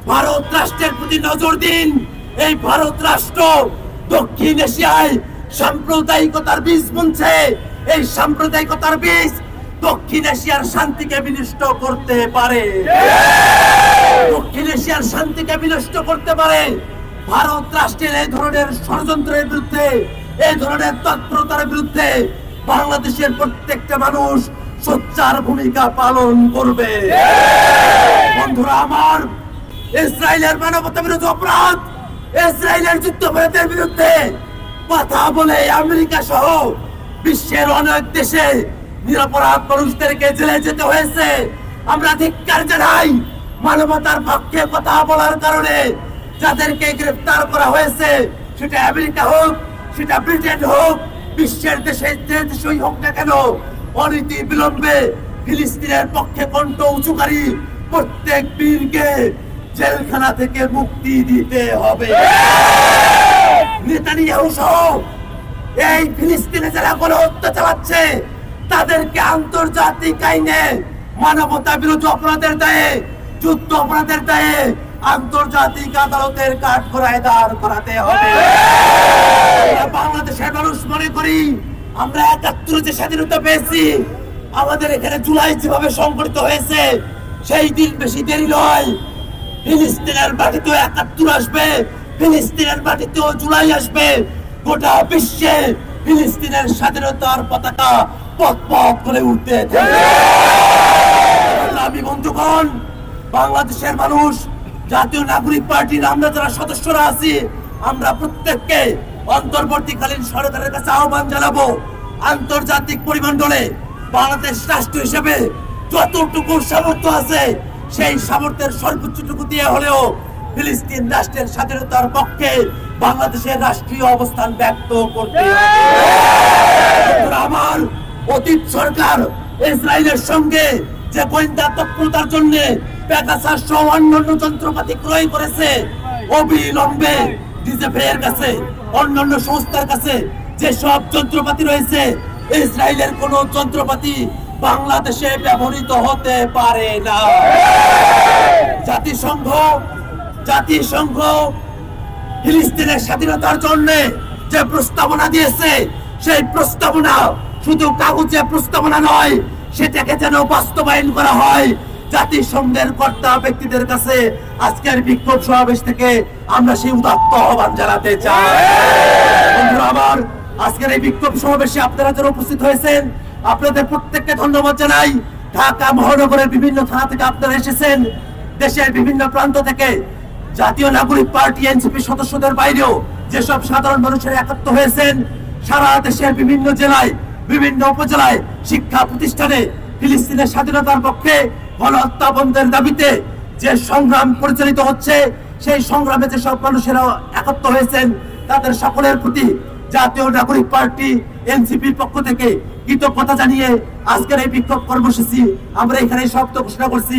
ভারত রাষ্ট্রের প্রতি নজর দিন। এই ভারত রাষ্ট্র দক্ষিণ এশিয়ায় সাম্প্রদায়িকতার বীজ বুনছে। এই সাম্প্রদায়িকতার বীজ দক্ষিণ এশিয়ার শান্তিকে বিনষ্ট করতে পারে। দক্ষিণ এশিয়ার শান্তিকে বিনষ্ট করতে পারে। ভারত রাষ্ট্রের এই ধরনের ষড়যন্ত্রের বিরুদ্ধে, এই ধরনের তৎপরতার বিরুদ্ধে বাংলাদেশের প্রত্যেকটা মানুষ সোচ্চার ভূমিকা পালন করবে। বন্ধুরা আমার, ইসরায়েলের মানবতা বিরোধী অপরাধ, ইসরায়েলের যুদ্ধাপরাধের বিরুদ্ধে কথা বলে আমেরিকা সহ বিশ্বের অনেক দেশে নিরপরাধ মানুষদেরকে জেলে যেতে হয়েছে। আমরা ধিক্কার জানাই। মানবতার পক্ষে কথা বলার কারণে যাদেরকে গ্রেফতার করা হয়েছে, সেটা আমেরিকা হোক, সেটা ব্রিটেন হোক, বিশ্বের দেশেই হোক না কেন, অনীতি বিলম্বে ফিলিস্তিনের পক্ষে কণ্ঠ উঁচুকারী প্রত্যেক বীরকে জেলখানা থেকে মুক্তি দিতে হবে। নেতানিয়াহু সহ এই ফিলিস্তিনে যারা গণহত্যা চালাচ্ছে তাদেরকে আন্তর্জাতিক আইনে মানবতা বিরোধী অপরাধের দায়ে, যুদ্ধ অপরাধের দায়ে আন্তর্জাতিক আদালতের কাঠগড়ায় দাঁড় করাতে হবে। বাংলাদেশের মানুষ মনে করি আমরা ৭১ যে স্বাধীনতা পেয়েছি, আমাদের এখানে জুলাই যেভাবে সংগঠিত হয়েছে সেই দিন বেশি দেরি নয়। ফিলিস্তিনের মাটিতেও ৭১ আসবে, ফিলিস্তিনের মাটিতেও জুলাই আসবে। গোটা বিশ্বে ফিলিস্তিনের স্বাধীনতার পতাকা পথ পথ করে উঠতে থাকবে। আমি বন্ধুগণ, বাংলাদেশের মানুষ, জাতীয় নাগরিক পার্টির আমরা যারা সদস্যরা আছি, আমরা প্রত্যেককে অন্তর্বর্তীকালীন সরকারের কাছে আহ্বান জানাবো, আন্তর্জাতিক পরিমণ্ডলে বাংলাদেশ রাষ্ট্র হিসেবে যতটুকু সামর্থ্য আছে সেই সামর্থ্যের সর্বোচ্চটুকু দিয়ে হলেও ফিলিস্তিন রাষ্ট্রের স্বাধীনতার পক্ষে বাংলাদেশের রাষ্ট্রীয় অবস্থান ব্যক্ত করতে হবে। আমার অতীত সরকার ইসরায়েলের সঙ্গে যে গোয়েন্দা তৎপরতার জন্য পেগাসাস সহ অন্যান্য যন্ত্রপাতি ক্রয় করেছে, অবিলম্বে ডিজেফের কাছে, অন্যান্য সংস্থার কাছে যে সব যন্ত্রপাতি রয়েছে, ইসরায়েলের কোন যন্ত্রপাতি বাংলাদেশে ব্যবহৃত হতে পারে না। জাতিসংঘ ফিলিস্তিনের স্বাধীনতার জন্য যে প্রস্তাবনা দিয়েছে, সেই প্রস্তাবনা শুধু কাগজে প্রস্তাবনা নয়, সেটাকে যেন বাস্তবায়ন করা হয়। জাতিসংঘের কর্তা ব্যক্তিদের কাছে আজকের বিক্ষোভ সমাবেশ থেকে আমরা সেই উদাত্ত আহ্বান জানাতে চাই। বন্ধুরা আমার, আজকের এই বিক্ষোভ সমাবেশে আপনারা যারা উপস্থিত হয়েছেন, আপনাদের প্রত্যেককে ধন্যবাদ জানাই। ঢাকা মহানগরের বিভিন্ন থানা থেকে আপনারা এসেছেন, দেশের বিভিন্ন প্রান্ত থেকে। জাতীয় নাগরিক পার্টি এনসিপি সদস্যদের বাইরেও যেসব সাধারণ মানুষের একত্র হয়েছেন, সারা দেশের বিভিন্ন জেলায়, বিভিন্ন উপজেলায়, শিক্ষা প্রতিষ্ঠানে ফিলিস্তিনের স্বাধীনতার পক্ষে গণহত্যা বন্ধের দাবিতে যে সংগ্রাম পরিচালিত হচ্ছে, সেই সংগ্রামে যেসব মানুষেরা একত্র হয়েছেন, তাদের সকলের প্রতি জাতীয় নাগরিক পার্টি এনসিপির পক্ষ থেকে কৃতজ্ঞতা জানিয়ে আজকের এই বিক্ষোভ কর্মসূচি আমরা এখানে সমাপ্ত ঘোষণা করছি।